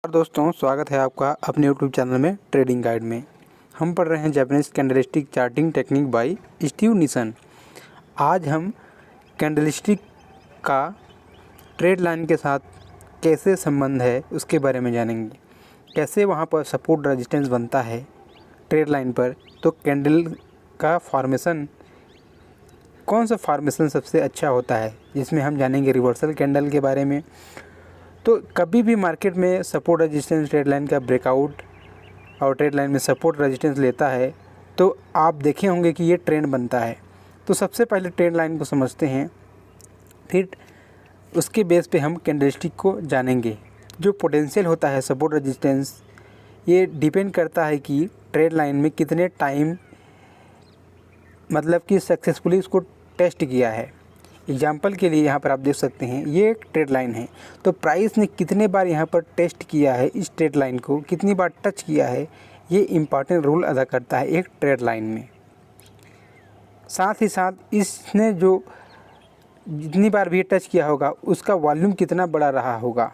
और दोस्तों, स्वागत है आपका अपने यूट्यूब चैनल में ट्रेडिंग गाइड में। हम पढ़ रहे हैं Japanese candlestick charting technique by Steve Nison. आज हम कैंडलस्टिक का ट्रेड लाइन के साथ कैसे संबंध है उसके बारे में जानेंगे। कैसे वहाँ पर सपोर्ट रेजिस्टेंस बनता है ट्रेड लाइन पर, तो कैंडल का फॉर्मेशन, कौन सा फॉर्मेशन सबसे अच्छा होता है, जिसमें हम जानेंगे रिवर्सल कैंडल के बारे में। तो कभी भी मार्केट में सपोर्ट रेजिस्टेंस ट्रेड लाइन का ब्रेकआउट और ट्रेड लाइन में सपोर्ट रेजिस्टेंस लेता है तो आप देखे होंगे कि ये ट्रेंड बनता है। तो सबसे पहले ट्रेड लाइन को समझते हैं, फिर उसके बेस पे हम कैंडलस्टिक को जानेंगे। जो पोटेंशियल होता है सपोर्ट रेजिस्टेंस, ये डिपेंड करता है कि ट्रेड लाइन में कितने टाइम मतलब कि सक्सेसफुली उसको टेस्ट किया है। एग्जाम्पल के लिए यहाँ पर आप देख सकते हैं, ये एक ट्रेड लाइन है, तो प्राइस ने कितने बार यहाँ पर टेस्ट किया है, इस ट्रेड लाइन को कितनी बार टच किया है, ये इम्पॉर्टेंट रोल अदा करता है एक ट्रेड लाइन में। साथ ही साथ इसने जो जितनी बार भी टच किया होगा उसका वॉल्यूम कितना बड़ा रहा होगा,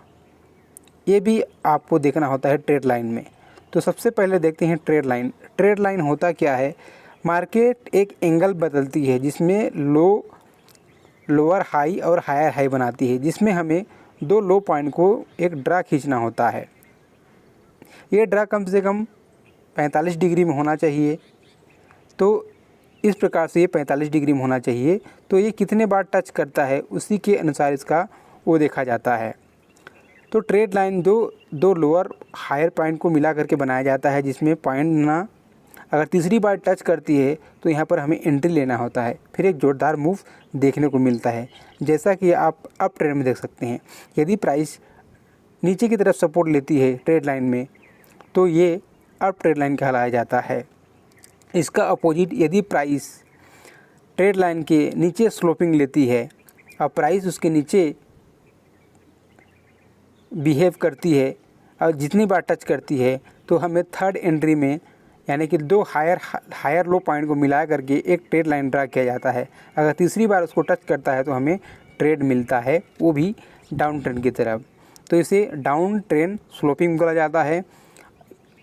ये भी आपको देखना होता है ट्रेड लाइन में। तो सबसे पहले देखते हैं ट्रेड लाइन। ट्रेड लाइन होता क्या है, मार्केट एक एंगल बदलती है जिसमें लोअर हाई और हायर हाई बनाती है, जिसमें हमें दो लो पॉइंट को एक ड्रा खींचना होता है। ये ड्रा कम से कम 45 डिग्री में होना चाहिए। तो इस प्रकार से ये 45 डिग्री में होना चाहिए। तो ये कितने बार टच करता है उसी के अनुसार इसका वो देखा जाता है। तो ट्रेड लाइन दो लोअर हायर पॉइंट को मिला करके बनाया जाता है, जिसमें पॉइंट ना अगर तीसरी बार टच करती है तो यहाँ पर हमें एंट्री लेना होता है, फिर एक जोरदार मूव देखने को मिलता है। जैसा कि आप अप ट्रेंड में देख सकते हैं, यदि प्राइस नीचे की तरफ सपोर्ट लेती है ट्रेड लाइन में तो ये अप ट्रेड लाइन कहलाया जाता है। इसका अपोजिट, यदि प्राइस ट्रेड लाइन के नीचे स्लोपिंग लेती है और प्राइस उसके नीचे बिहेव करती है और जितनी बार टच करती है तो हमें थर्ड एंट्री में, यानी कि दो हायर लो पॉइंट को मिला करके एक ट्रेड लाइन ड्रा किया जाता है। अगर तीसरी बार उसको टच करता है तो हमें ट्रेड मिलता है, वो भी डाउन ट्रेंड की तरफ। तो इसे डाउन ट्रेंड स्लोपिंग बोला जाता है,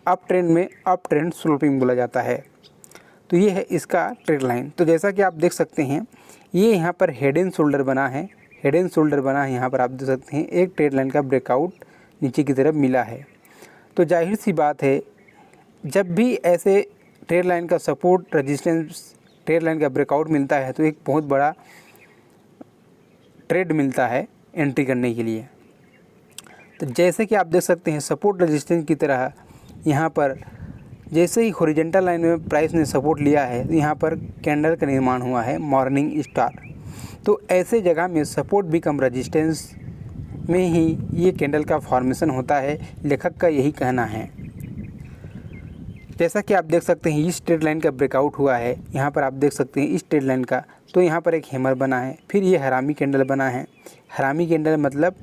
अप ट्रेंड में अप ट्रेंड स्लोपिंग बोला जाता है। तो ये है इसका ट्रेड लाइन। तो जैसा कि आप देख सकते हैं, ये यहाँ पर हेड एंड शोल्डर बना है, हेड एंड शोल्डर बना है। यहाँ पर आप देख सकते हैं एक ट्रेड लाइन का ब्रेकआउट नीचे की तरफ मिला है। तो जाहिर सी बात है, जब भी ऐसे ट्रेड लाइन का सपोर्ट रेजिस्टेंस ट्रेड लाइन का ब्रेकआउट मिलता है तो एक बहुत बड़ा ट्रेड मिलता है एंट्री करने के लिए। तो जैसे कि आप देख सकते हैं, सपोर्ट रेजिस्टेंस की तरह यहाँ पर जैसे ही हॉरिजॉन्टल लाइन में प्राइस ने सपोर्ट लिया है तो यहाँ पर कैंडल का निर्माण हुआ है मॉर्निंग स्टार। तो ऐसे जगह में सपोर्ट बिकम रेजिस्टेंस में ही ये कैंडल का फॉर्मेशन होता है, लेखक का यही कहना है। जैसा कि आप देख सकते हैं, इस ट्रेड लाइन का ब्रेकआउट हुआ है, यहाँ पर आप देख सकते हैं इस ट्रेड लाइन का। तो यहाँ पर एक हैमर बना है, फिर ये हरामी कैंडल बना है। हरामी कैंडल मतलब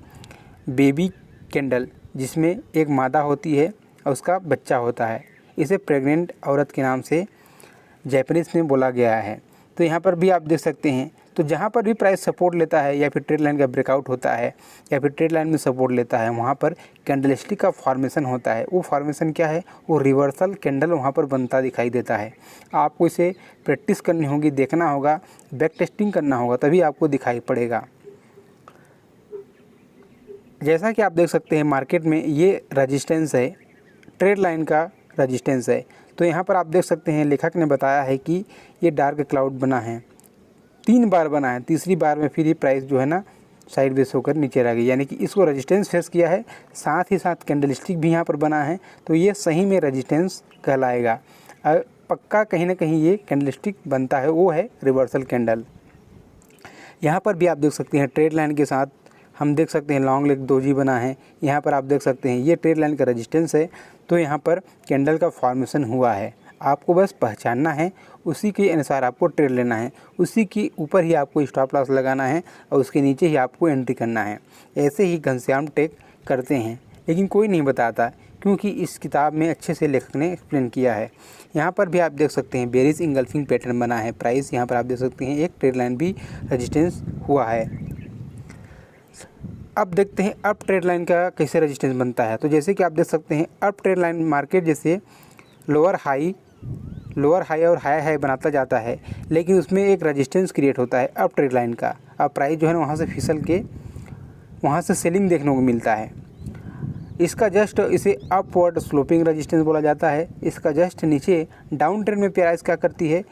बेबी कैंडल, जिसमें एक मादा होती है और उसका बच्चा होता है। इसे प्रेग्नेंट औरत के नाम से जापानीज़ में बोला गया है। तो यहाँ पर भी आप देख सकते हैं, तो जहाँ पर भी प्राइस सपोर्ट लेता है या फिर ट्रेड लाइन का ब्रेकआउट होता है या फिर ट्रेड लाइन में सपोर्ट लेता है, वहाँ पर कैंडलस्टिक का फॉर्मेशन होता है। वो फॉर्मेशन क्या है, वो रिवर्सल कैंडल वहाँ पर बनता दिखाई देता है। आपको इसे प्रैक्टिस करनी होगी, देखना होगा, बैक टेस्टिंग करना होगा, तभी आपको दिखाई पड़ेगा। जैसा कि आप देख सकते हैं, मार्केट में ये रजिस्टेंस है, ट्रेड लाइन का रजिस्टेंस है। तो यहाँ पर आप देख सकते हैं, लेखक ने बताया है कि ये डार्क क्लाउड बना है, 3 बार बना है। तीसरी बार में फिर ये प्राइस जो है ना साइड वेस होकर नीचे रह गई, यानी कि इसको रेजिस्टेंस फेस किया है। साथ ही साथ कैंडलस्टिक भी यहाँ पर बना है, तो ये सही में रेजिस्टेंस कहलाएगा। पक्का कहीं ना कहीं ये कैंडलस्टिक बनता है, वो है रिवर्सल कैंडल। यहाँ पर भी आप देख सकते हैं, ट्रेड लाइन के साथ हम देख सकते हैं लॉन्ग लेग डोजी बना है। यहाँ पर आप देख सकते हैं ये ट्रेड लाइन का रेजिस्टेंस है। तो यहाँ पर कैंडल का फॉर्मेशन हुआ है, आपको बस पहचानना है, उसी के अनुसार आपको ट्रेड लेना है, उसी के ऊपर ही आपको स्टॉप लॉस लगाना है और उसके नीचे ही आपको एंट्री करना है। ऐसे ही घनश्याम टेक करते हैं, लेकिन कोई नहीं बताता, क्योंकि इस किताब में अच्छे से लेखक ने एक्सप्लेन किया है। यहाँ पर भी आप देख सकते हैं बेरिश इंगल्फिंग पैटर्न बना है प्राइस। यहाँ पर आप देख सकते हैं एक ट्रेड लाइन भी रेजिस्टेंस हुआ है। अब देखते हैं अप ट्रेड लाइन का कैसे रेजिस्टेंस बनता है। तो जैसे कि आप देख सकते हैं अप ट्रेड लाइन मार्केट जैसे लोअर हाई और हाई हाई बनाता जाता है, लेकिन उसमें एक रेजिस्टेंस क्रिएट होता है अप ट्रेड लाइन का। अब प्राइस जो है ना वहाँ से फिसल के वहाँ से सेलिंग देखने को मिलता है। इसका जस्ट इसे अपवर्ड स्लोपिंग रेजिस्टेंस बोला जाता है। इसका जस्ट नीचे डाउन ट्रेंड में प्राइस क्या करती है,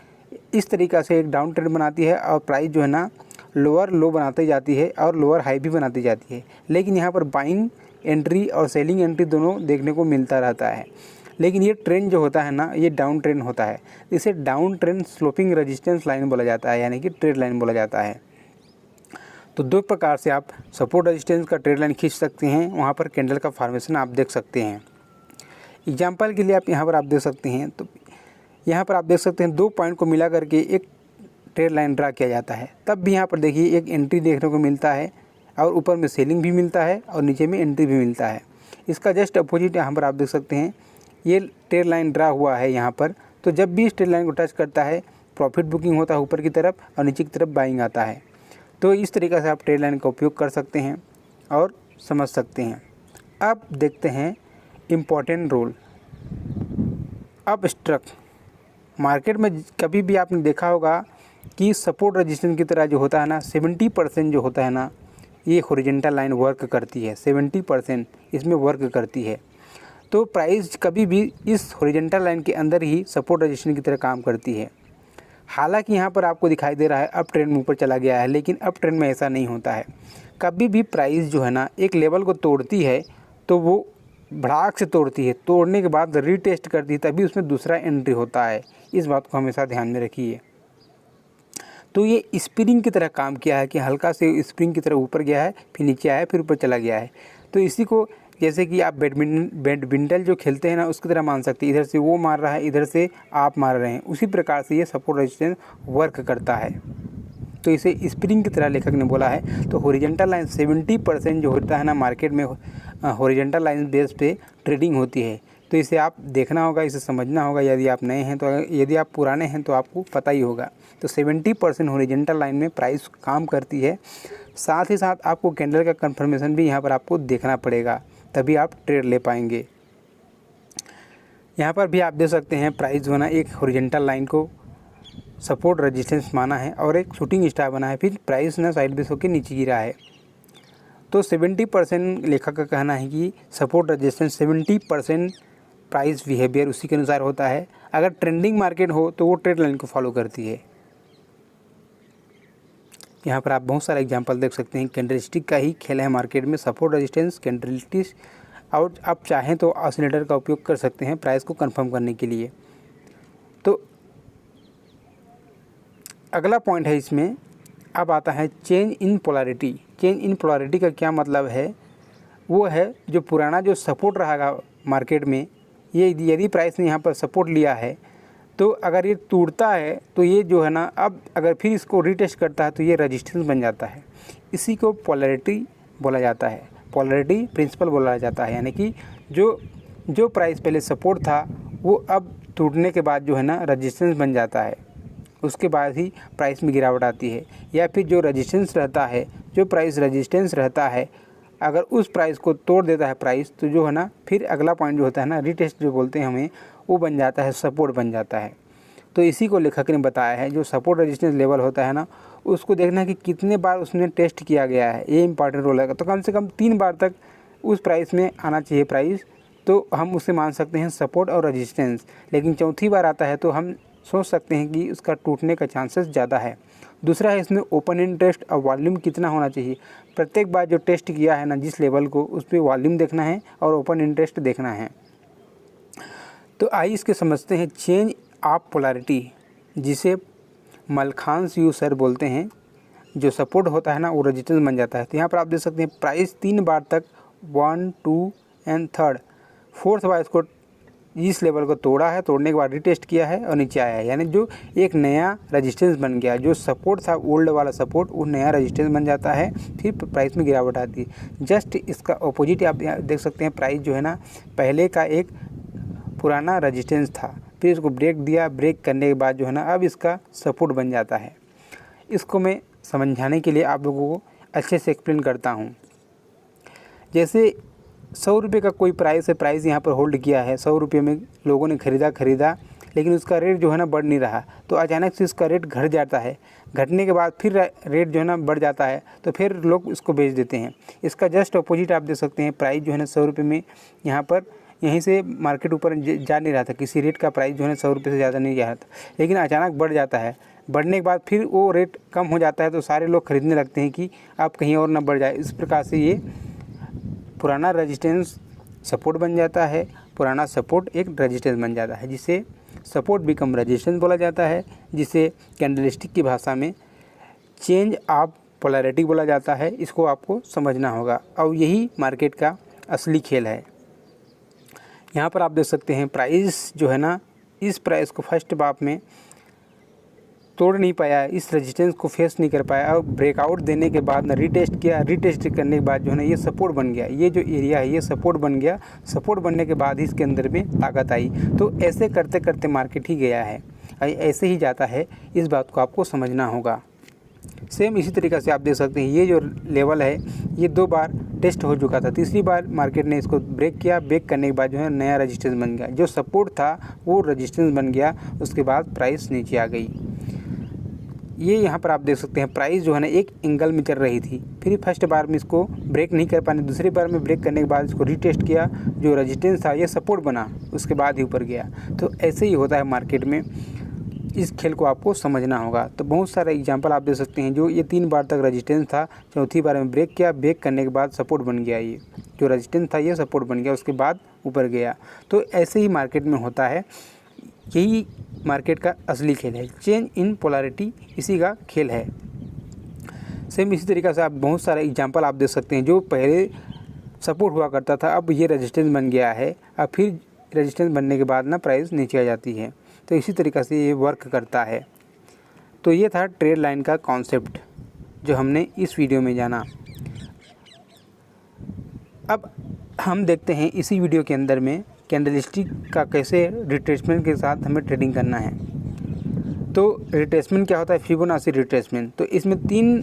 इस तरीक़ा से एक डाउन ट्रेंड बनाती है और प्राइस जो है ना लोअर लो बनाती जाती है और लोअर हाई भी बनाती जाती है। लेकिन यहाँ पर बाइंग एंट्री और सेलिंग एंट्री दोनों देखने को मिलता रहता है। लेकिन ये ट्रेंड जो होता है ना ये डाउन ट्रेंड होता है। इसे down trend sloping resistance line बोला जाता है, यानी कि ट्रेड लाइन बोला जाता है। तो दो प्रकार से आप सपोर्ट रेजिस्टेंस का ट्रेड लाइन खींच सकते हैं। वहाँ पर कैंडल का फॉर्मेशन आप देख सकते हैं। एग्जाम्पल के लिए आप यहाँ पर आप देख सकते हैं, तो यहाँ पर आप देख सकते हैं 2 पॉइंट को मिला करके एक ट्रेड लाइन ड्रा किया जाता है। तब भी यहाँ पर देखिए एक एंट्री देखने को मिलता है और ऊपर में सेलिंग भी मिलता है और नीचे में एंट्री भी मिलता है। इसका जस्ट अपोजिट यहाँ पर आप देख सकते हैं ये ट्रेड लाइन ड्रा हुआ है यहाँ पर। तो जब भी इस ट्रेड लाइन को टच करता है प्रॉफिट बुकिंग होता है ऊपर की तरफ और नीचे की तरफ बाइंग आता है। तो इस तरीक़े से आप ट्रेड लाइन का उपयोग कर सकते हैं और समझ सकते हैं। अब देखते हैं इम्पॉर्टेंट रोल अब स्ट्रक। मार्केट में कभी भी आपने देखा होगा कि सपोर्ट रेजिस्टेंस की तरह जो होता है ना 70% जो होता है ना ये हॉरिजॉन्टल लाइन वर्क करती है। 70% इसमें वर्क करती है। तो प्राइस कभी भी इस हॉरिजॉन्टल लाइन के अंदर ही सपोर्ट रेजिस्टेंस की तरह काम करती है। हालांकि यहाँ पर आपको दिखाई दे रहा है अप ट्रेंड में ऊपर चला गया है, लेकिन अप ट्रेंड में ऐसा नहीं होता है। कभी भी प्राइस जो है ना एक लेवल को तोड़ती है तो वो भड़ाक से तोड़ती है, तोड़ने के बाद रीटेस्ट करती है, तभी उसमें दूसरा एंट्री होता है। इस बात को हमेशा ध्यान में रखिए। तो ये स्प्रिंग की तरह काम किया है कि हल्का से स्प्रिंग की तरह ऊपर गया है, फिर नीचे आया, फिर ऊपर चला गया है। तो इसी को जैसे कि आप बैडमिंटन जो खेलते हैं ना उसकी तरह मान सकते हैं। इधर से वो मार रहा है, इधर से आप मार रहे हैं, उसी प्रकार से ये सपोर्ट रेजिस्टेंस वर्क करता है। तो इसे स्प्रिंग की तरह लेखक ने बोला है। तो हॉरिजॉन्टल लाइन 70% जो होता है ना मार्केट में हॉरिजॉन्टल लाइन बेस पे ट्रेडिंग होती है। तो इसे आप देखना होगा, इसे समझना होगा। यदि आप नए हैं तो, यदि आप पुराने हैं तो आपको पता ही होगा। तो 70% हॉरिजॉन्टल लाइन में प्राइस काम करती है। साथ ही साथ आपको कैंडल का कंफर्मेशन भी यहाँ पर आपको देखना पड़ेगा, तभी आप ट्रेड ले पाएंगे। यहाँ पर भी आप देख सकते हैं प्राइस जो है ना एक हॉरिजॉन्टल लाइन को सपोर्ट रेजिस्टेंस माना है और एक शूटिंग स्टार बना है, फिर प्राइस ना साइड बेस होकर नीचे गिरा है। तो 70% लेखक का कहना है कि सपोर्ट रेजिस्टेंस 70% प्राइस बिहेवियर उसी के अनुसार होता है। अगर ट्रेंडिंग मार्केट हो तो वो ट्रेड लाइन को फॉलो करती है। यहाँ पर आप बहुत सारे एग्जांपल देख सकते हैं। कैंडलस्टिक का ही खेल है मार्केट में, सपोर्ट रेजिस्टेंस कैंडलस्टिक। और आप चाहें तो ऑसिलेटर का उपयोग कर सकते हैं प्राइस को कंफर्म करने के लिए। तो अगला पॉइंट है इसमें, अब आता है change in polarity. Change in polarity का क्या मतलब है, वो है जो पुराना जो सपोर्ट रहेगा मार्केट में, ये यदि प्राइस ने यहाँ पर सपोर्ट लिया है तो अगर ये टूटता है तो ये जो है ना अब अगर फिर इसको रीटेस्ट करता है तो ये रेजिस्टेंस बन जाता है। इसी को पोलैरिटी बोला जाता है, पोलैरिटी प्रिंसिपल बोला जाता है। यानी कि जो प्राइस पहले सपोर्ट था वो अब टूटने के बाद जो है ना रेजिस्टेंस बन जाता है, उसके बाद ही प्राइस में गिरावट आती है। या फिर जो रेजिस्टेंस रहता है, जो प्राइस रेजिस्टेंस रहता है, अगर उस प्राइस को तोड़ देता है प्राइस, तो जो है ना फिर अगला पॉइंट जो होता है ना रीटेस्ट जो बोलते हैं हमें, वो बन जाता है, सपोर्ट बन जाता है। तो इसी को लेखक ने बताया है, जो सपोर्ट रेजिस्टेंस लेवल होता है ना उसको देखना है कि कितने बार उसमें टेस्ट किया गया है, ये इंपॉर्टेंट रोल है। तो कम से कम 3 बार तक उस प्राइस में आना चाहिए प्राइस, तो हम उसे मान सकते हैं सपोर्ट और रेजिस्टेंस। लेकिन चौथी बार आता है तो हम सोच सकते हैं कि उसका टूटने का चांसेस ज़्यादा है। दूसरा है इसमें ओपन इंटरेस्ट और वॉल्यूम कितना होना चाहिए। प्रत्येक बार जो टेस्ट किया है ना जिस लेवल को, उस पर वॉल्यूम देखना है और ओपन इंटरेस्ट देखना है। तो आइए इसके समझते हैं चेंज ऑफ पोलैरिटी, जिसे मलखांस यू सर बोलते हैं। जो सपोर्ट होता है ना वो रेजिस्टेंस बन जाता है। तो यहाँ पर आप देख सकते हैं प्राइस 3 बार तक 1, 2 एंड 4th बार इसको इस लेवल को तोड़ा है, तोड़ने के बाद रिटेस्ट किया है और नीचे आया है। यानी जो एक नया रेजिस्टेंस बन गया, जो सपोर्ट था ओल्ड वाला सपोर्ट, वो नया रेजिस्टेंस बन जाता है, फिर प्राइस में गिरावट आती है। जस्ट इसका अपोजिट आप देख सकते हैं, प्राइस जो है ना पहले का एक पुराना रेजिस्टेंस था, फिर इसको ब्रेक दिया, ब्रेक करने के बाद जो है ना अब इसका सपोर्ट बन जाता है। इसको मैं समझाने के लिए आप लोगों को अच्छे से एक्सप्लेन करता हूँ। जैसे 100 रुपये का कोई प्राइस है, प्राइस यहाँ पर होल्ड किया है, 100 रुपये में लोगों ने खरीदा, लेकिन उसका रेट जो है ना बढ़ नहीं रहा, तो अचानक से इसका रेट घट जाता है। घटने के बाद फिर रेट जो है ना बढ़ जाता है, तो फिर लोग इसको बेच देते हैं। इसका जस्ट अपोजिट आप देख सकते हैं, प्राइस जो है ना 100 रुपये में यहाँ पर यहीं से मार्केट ऊपर जा नहीं रहा था, किसी रेट का प्राइस जो है ना 100 रुपये से ज़्यादा नहीं जा रहा था, लेकिन अचानक बढ़ जाता है। बढ़ने के बाद फिर वो रेट कम हो जाता है, तो सारे लोग खरीदने लगते हैं कि आप कहीं और ना बढ़ जाए। इस प्रकार से ये पुराना रेजिस्टेंस सपोर्ट बन जाता है, पुराना सपोर्ट एक रेजिस्टेंस बन जाता है, जिसे सपोर्ट बिकम रेजिस्टेंस बोला जाता है, जिसे कैंडलस्टिक की भाषा में चेंज ऑफ पोलैरिटी बोला जाता है। इसको आपको समझना होगा, और यही मार्केट का असली खेल है। यहाँ पर आप देख सकते हैं प्राइस जो है ना, इस प्राइस को फर्स्ट बाप में तोड़ नहीं पाया, इस रेजिस्टेंस को फेस नहीं कर पाया, और ब्रेकआउट देने के बाद ना रीटेस्ट किया, रीटेस्ट करने के बाद जो है ना ये सपोर्ट बन गया। ये जो एरिया है ये सपोर्ट बन गया, सपोर्ट बनने के बाद इसके अंदर में ताकत आई। तो ऐसे करते करते मार्केट ही गया है, ऐसे ही जाता है, इस बात को आपको समझना होगा। सेम इसी तरीक़े से आप देख सकते हैं, ये जो लेवल है ये 2 बार टेस्ट हो चुका था, तीसरी बार मार्केट ने इसको ब्रेक किया, ब्रेक करने के बाद जो है नया रेजिस्टेंस बन गया, जो सपोर्ट था वो रेजिस्टेंस बन गया, उसके बाद प्राइस नीचे आ गई। ये यहाँ पर आप देख सकते हैं प्राइस जो है ना एक एंगल में चल रही थी, फिर फर्स्ट बार में इसको ब्रेक नहीं कर पाने, दूसरी बार में ब्रेक करने के बाद इसको रीटेस्ट किया, जो रेजिस्टेंस था ये सपोर्ट बना, उसके बाद ही ऊपर गया। तो ऐसे ही होता है मार्केट में, इस खेल को आपको समझना होगा। तो बहुत सारे एग्जांपल आप दे सकते हैं, जो ये 3 बार तक रेजिस्टेंस था, चौथी बार में ब्रेक किया, ब्रेक करने के बाद सपोर्ट बन गया, ये जो रेजिस्टेंस था ये सपोर्ट बन गया, उसके बाद ऊपर गया। तो ऐसे ही मार्केट में होता है, यही मार्केट का असली खेल है, चेंज इन पोलैरिटी इसी का खेल है। सेम इसी तरीक़े से आप बहुत सारे एग्जांपल आप देख सकते हैं, जो पहले सपोर्ट हुआ करता था अब ये रेजिस्टेंस बन गया है, अब फिर रेजिस्टेंस बनने के बाद ना प्राइस नीचे आ जाती है। तो इसी तरीक़े से ये वर्क करता है। तो ये था ट्रेड लाइन का कॉन्सेप्ट जो हमने इस वीडियो में जाना। अब हम देखते हैं इसी वीडियो के अंदर में कैंडलस्टिक का कैसे रिट्रेसमेंट के साथ हमें ट्रेडिंग करना है। तो रिट्रेसमेंट क्या होता है, फिबोनाची रिट्रेसमेंट। तो इसमें 3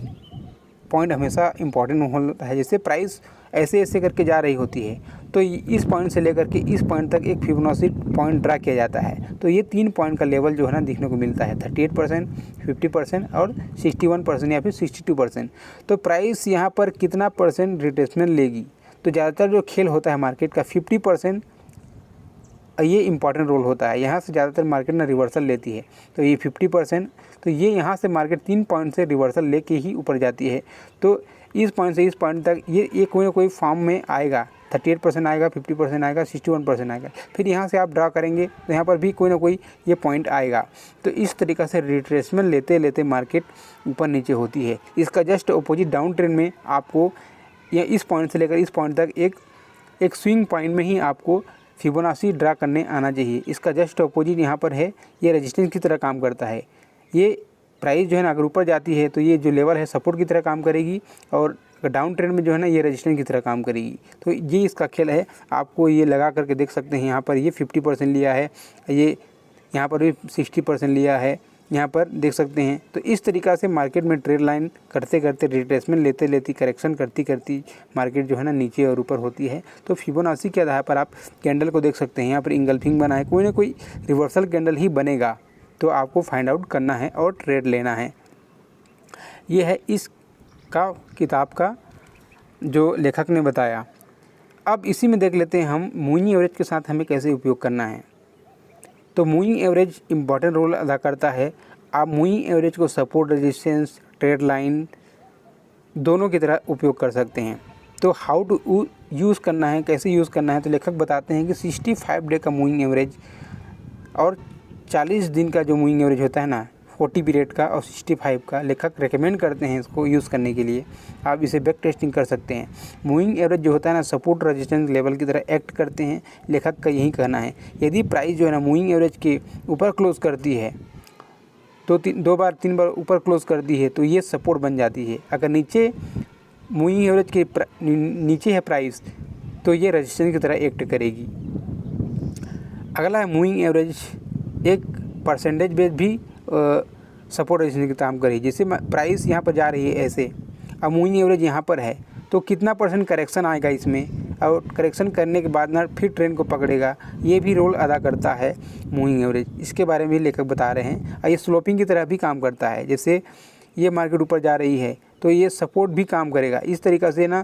पॉइंट हमेशा इंपॉर्टेंट होता है। जैसे प्राइस ऐसे ऐसे करके जा रही होती है, तो इस पॉइंट से लेकर के इस पॉइंट तक एक फिबोनाची पॉइंट ड्रा किया जाता है। तो ये 3 पॉइंट का लेवल जो है ना देखने को मिलता है, 38%, 50% और 61% या फिर 62%। तो प्राइस यहाँ पर कितना परसेंट रिट्रेसमेंट लेगी, तो ज़्यादातर जो खेल होता है मार्केट का 50%, ये इंपॉर्टेंट रोल होता है। यहाँ से ज़्यादातर मार्केट ना रिवर्सल लेती है, तो ये 50%, तो ये यहाँ से मार्केट 3 पॉइंट से रिवर्सल लेके ही ऊपर जाती है। तो इस पॉइंट से इस पॉइंट तक ये कोई ना कोई फॉर्म में आएगा, 38% आएगा, 50% आएगा, 61% आएगा। फिर यहाँ से आप ड्रा करेंगे तो यहाँ पर भी कोई ना कोई ये पॉइंट आएगा। तो इस तरीक़ा से रिट्रेसमेंट लेते लेते मार्केट ऊपर नीचे होती है। इसका जस्ट अपोजिट डाउन ट्रेंड में आपको या इस पॉइंट से लेकर इस पॉइंट तक एक स्विंग पॉइंट में ही आपको फिबोनाची ड्रा करने आना चाहिए। इसका जस्ट अपोजिट यहाँ पर है, ये रेजिस्टेंस की तरह काम करता है। ये प्राइस जो है ना अगर ऊपर जाती है तो ये जो लेवल है सपोर्ट की तरह काम करेगी, और डाउन ट्रेंड में जो है ना ये रेजिस्टेंस की तरह काम करेगी। तो ये इसका खेल है। आपको ये लगा करके देख सकते हैं, यहाँ पर ये 50% लिया है, ये यहाँ पर भी 60% लिया है, यहाँ पर देख सकते हैं। तो इस तरीक़ा से मार्केट में ट्रेड लाइन करते करते रिट्रेसमेंट लेते लेती करेक्शन करती करती मार्केट जो है ना नीचे और ऊपर होती है। तो फिबोनाची के आधार पर आप कैंडल को देख सकते हैं, यहाँ पर इंगल्फिंग बना है, कोई ना कोई रिवर्सल कैंडल ही बनेगा। तो आपको फाइंड आउट करना है और ट्रेड लेना है। ये है इसका किताब का जो लेखक ने बताया। अब इसी में देख लेते हैं हम मूविंग एवरेज के साथ हमें कैसे उपयोग करना है। तो मूविंग एवरेज इम्पॉर्टेंट रोल अदा करता है। आप मूविंग एवरेज को सपोर्ट, रेजिस्टेंस, ट्रेड लाइन दोनों की तरह उपयोग कर सकते हैं। तो हाउ टू यूज़ करना है, कैसे यूज़ करना है, तो लेखक बताते हैं कि 65 डे का मूविंग एवरेज और 40 दिन का जो मूविंग एवरेज होता है ना, 40 पीरियड का और 65 का, लेखक रेकमेंड करते हैं इसको यूज़ करने के लिए। आप इसे बैक टेस्टिंग कर सकते हैं। मूविंग एवरेज जो होता है ना सपोर्ट रेजिस्टेंस लेवल की तरह एक्ट करते हैं, लेखक का यही कहना है। यदि प्राइस जो है ना मूविंग एवरेज के ऊपर क्लोज करती है, तो 2 बार 3 बार ऊपर क्लोज करती है, तो ये सपोर्ट बन जाती है। अगर नीचे मूविंग एवरेज के नीचे है प्राइस, तो ये रेजिस्टेंस की तरह एक्ट करेगी। अगला है मूविंग एवरेज एक परसेंटेज बेस भी सपोर्ट रेजिस्टेंस की काम करेगी। जैसे प्राइस यहाँ पर जा रही है ऐसे, अब मूविंग एवरेज यहाँ पर है, तो कितना % करेक्शन आएगा इसमें, और करेक्शन करने के बाद ना फिर ट्रेंड को पकड़ेगा, ये भी रोल अदा करता है मूविंग एवरेज। इसके बारे में भी लेखक बता रहे हैं। और ये स्लोपिंग की तरह भी काम करता है। जैसे ये मार्केट ऊपर जा रही है तो ये सपोर्ट भी काम करेगा। इस तरीक़ा से ना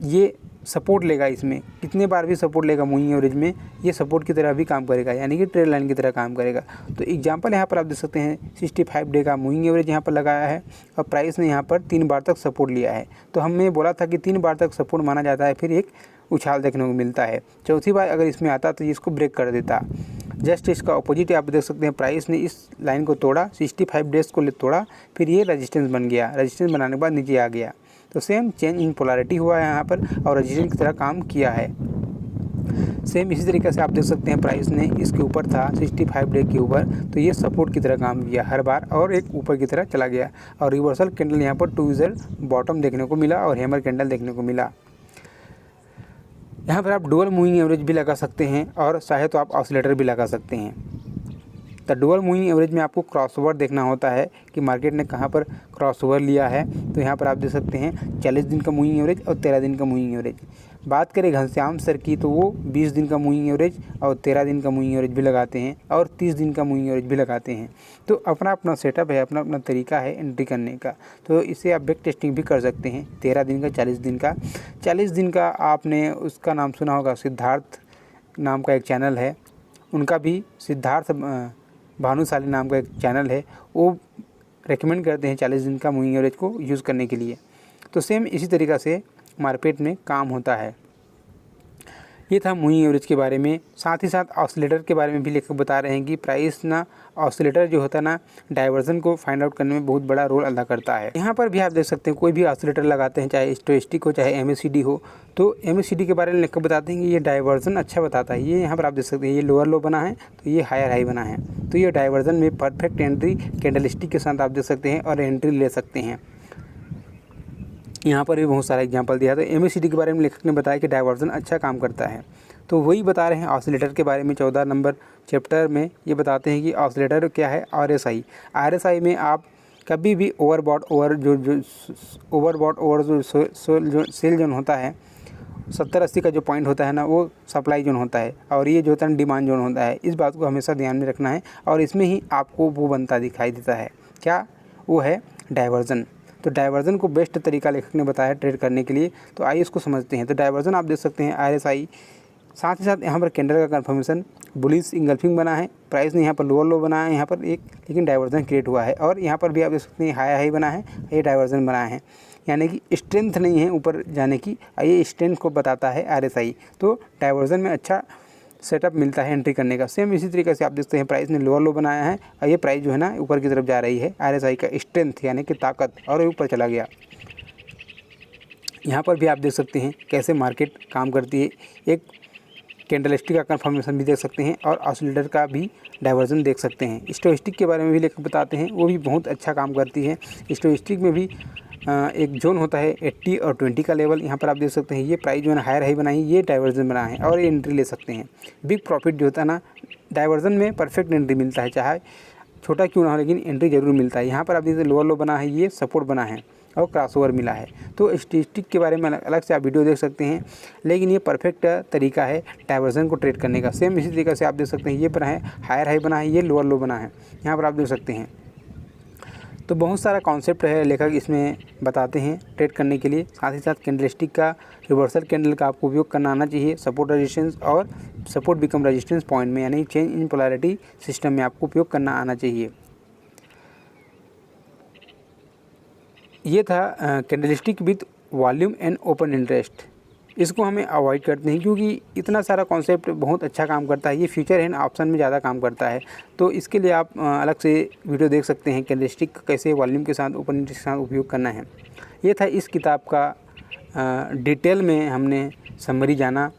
ये सपोर्ट लेगा, इसमें कितने बार भी सपोर्ट लेगा मूविंग एवरेज में, ये सपोर्ट की तरह भी काम करेगा, यानी कि ट्रेड लाइन की तरह काम करेगा। तो एग्जांपल यहाँ पर आप देख सकते हैं 65 डे का मूविंग एवरेज यहाँ पर लगाया है और प्राइस ने यहाँ पर 3 बार तक सपोर्ट लिया है। तो हमने बोला था कि 3 बार तक सपोर्ट माना जाता है, फिर एक उछाल देखने को मिलता है। चौथी बार अगर इसमें आता तो ये इसको ब्रेक कर देता। जस्ट इसका अपोजिट आप देख सकते हैं, प्राइस ने इस लाइन को तोड़ा, 65 डेज को तोड़ा, फिर ये रेजिस्टेंस बन गया, रेजिस्टेंस बनाने के बाद नीचे आ गया। तो सेम चेंज इन पोलैरिटी हुआ है यहाँ पर और रेजिस्टेंस की तरह काम किया है। सेम इसी तरीके से आप देख सकते हैं प्राइस ने इसके ऊपर था 65 डे के ऊपर, तो ये सपोर्ट की तरह काम किया हर बार और एक ऊपर की तरह चला गया और रिवर्सल कैंडल यहाँ पर 2 विजल बॉटम देखने को मिला और हैमर कैंडल देखने को मिला। यहाँ पर आप डुअल मूविंग एवरेज भी लगा सकते हैं और चाहे तो आप ऑसिलेटर भी लगा सकते हैं। तो डुअल मूविंग एवरेज में आपको क्रॉसओवर देखना होता है कि मार्केट ने कहाँ पर क्रॉसओवर लिया है। तो यहाँ पर आप देख सकते हैं 40 दिन का मूविंग एवरेज और 13 दिन का मूविंग एवरेज। बात करें घनश्याम सर की तो वो 20 दिन का मूविंग एवरेज और 13 दिन का मूविंग एवरेज भी लगाते हैं और 30 दिन का मूविंग एवरेज भी लगाते हैं। तो अपना अपना सेटअप है, अपना अपना तरीका है एंट्री करने का। तो इसे आप बैक टेस्टिंग भी कर सकते हैं। 13 दिन का, 40 दिन का आपने उसका नाम सुना होगा, सिद्धार्थ नाम का एक चैनल है, उनका भी सिद्धार्थ भानुशाली नाम का एक चैनल है, वो रेकमेंड करते हैं 40 दिन का मूविंग एवरेज को यूज़ करने के लिए। तो सेम इसी तरीक़ा से मार्केट में काम होता है। ये था मूविंग एवरेज के बारे में। साथ ही साथ ऑसिलेटर के बारे में भी लेखक बता रहे हैं कि प्राइस ना ऑसिलेटर जो होता है ना, डाइवर्जन को फाइंड आउट करने में बहुत बड़ा रोल अदा करता है। यहाँ पर भी आप देख सकते हैं कोई भी ऑसिलेटर लगाते हैं, चाहे स्टोएस्टिक हो चाहे MACD हो, तो MACD के बारे में लेखक बताते हैं कि ये डाइवर्जन अच्छा बताता है। ये यहाँ पर आप देख सकते हैं ये लोअर लो बना है तो ये हायर हाई बना है, तो ये डाइवर्जन में परफेक्ट एंट्री कैंडलस्टिक के साथ आप देख सकते हैं और एंट्री ले सकते हैं। यहाँ पर भी बहुत सारा एग्जांपल दिया। तो MACD के बारे में लेखक ने बताया कि डाइवर्जन अच्छा काम करता है। तो वही बता रहे हैं ऑसिलेटर के बारे में। 14 नंबर चैप्टर में ये बताते हैं कि ऑसिलेटर क्या है। RSI में आप कभी भी ओवरबॉट ओवर जो सेल जोन होता है 70-80 का जो पॉइंट होता है ना, वो सप्लाई जोन होता है और ये जो होता है डिमांड जोन होता है। इस बात को हमेशा ध्यान में रखना है और इसमें ही आपको वो बनता दिखाई देता है। क्या वो है? डाइवर्जन। तो डाइवर्जन को बेस्ट तरीका लेखक ने बताया ट्रेड करने के लिए। तो आइए इसको समझते हैं। तो डाइवर्जन आप देख सकते हैं RSI, साथ ही साथ यहाँ पर कैंडल का कन्फर्मेशन बुलिश इंगल्फिंग बना है। प्राइस ने यहाँ पर लोअर लो बनाया है यहाँ पर एक, लेकिन डाइवर्जन क्रिएट हुआ है और यहाँ पर भी आप देख सकते हैं हाई हाई बना है, ये डाइवर्जन बना है, यानी कि स्ट्रेंथ नहीं है ऊपर जाने की, ये स्ट्रेंथ को बताता है RSI। तो डाइवर्जन में अच्छा सेटअप मिलता है एंट्री करने का। सेम इसी तरीके से आप देखते हैं प्राइस ने लोअर लो बनाया है और ये प्राइस जो है ना ऊपर की तरफ जा रही है। RSI का स्ट्रेंथ यानी कि ताकत, और ऊपर चला गया। यहाँ पर भी आप देख सकते हैं कैसे मार्केट काम करती है। एक कैंडलस्टिक का कंफर्मेशन भी देख सकते हैं और ऑसिलेटर का भी डाइवर्जन देख सकते हैं। स्टोएस्टिक के बारे में भी लेकर बताते हैं, वो भी बहुत अच्छा काम करती है। स्टोएस्टिक में भी एक जोन होता है 80 और 20 का लेवल। यहाँ पर आप देख सकते हैं ये प्राइस जो है हायर हाई बनाई, ये डाइवर्जन बना है और ये एंट्री ले सकते हैं। बिग प्रॉफिट जो होता है ना, डाइवर्जन में परफेक्ट एंट्री मिलता है, चाहे छोटा क्यों ना हो लेकिन एंट्री जरूर मिलता है। यहाँ पर आप देखते हैं लोअर लो बना है, ये सपोर्ट बना है और क्रॉसओवर मिला है। तो स्टोएस्टिक के बारे में अलग से आप वीडियो देख सकते हैं, लेकिन ये परफेक्ट तरीका है डाइवर्जन को ट्रेड करने का। सेम इसी तरीके से आप देख सकते हैं ये बना है हायर हाई बना है, ये लोअर लो बना है, यहाँ पर आप देख सकते हैं। तो बहुत सारा कॉन्सेप्ट है लेखक इसमें बताते हैं ट्रेड करने के लिए। साथ ही साथ कैंडलस्टिक का, रिवर्सल कैंडल का आपको उपयोग करना आना चाहिए, सपोर्ट रेजिस्टेंस और सपोर्ट बिकम रेजिस्टेंस पॉइंट में, यानी चेंज इन पोलैरिटी सिस्टम में आपको उपयोग करना आना चाहिए। ये था candlestick with volume and open interest. इसको हमें अवॉइड करते हैं क्योंकि इतना सारा कॉन्सेप्ट बहुत अच्छा काम करता है। ये फ्यूचर एंड ऑप्शन में ज़्यादा काम करता है, तो इसके लिए आप अलग से वीडियो देख सकते हैं कैंडलस्टिक का कैसे वॉल्यूम के साथ ओपन इंटरेस्ट के साथ उपयोग करना है। ये था इस किताब का डिटेल में हमने समरी जाना।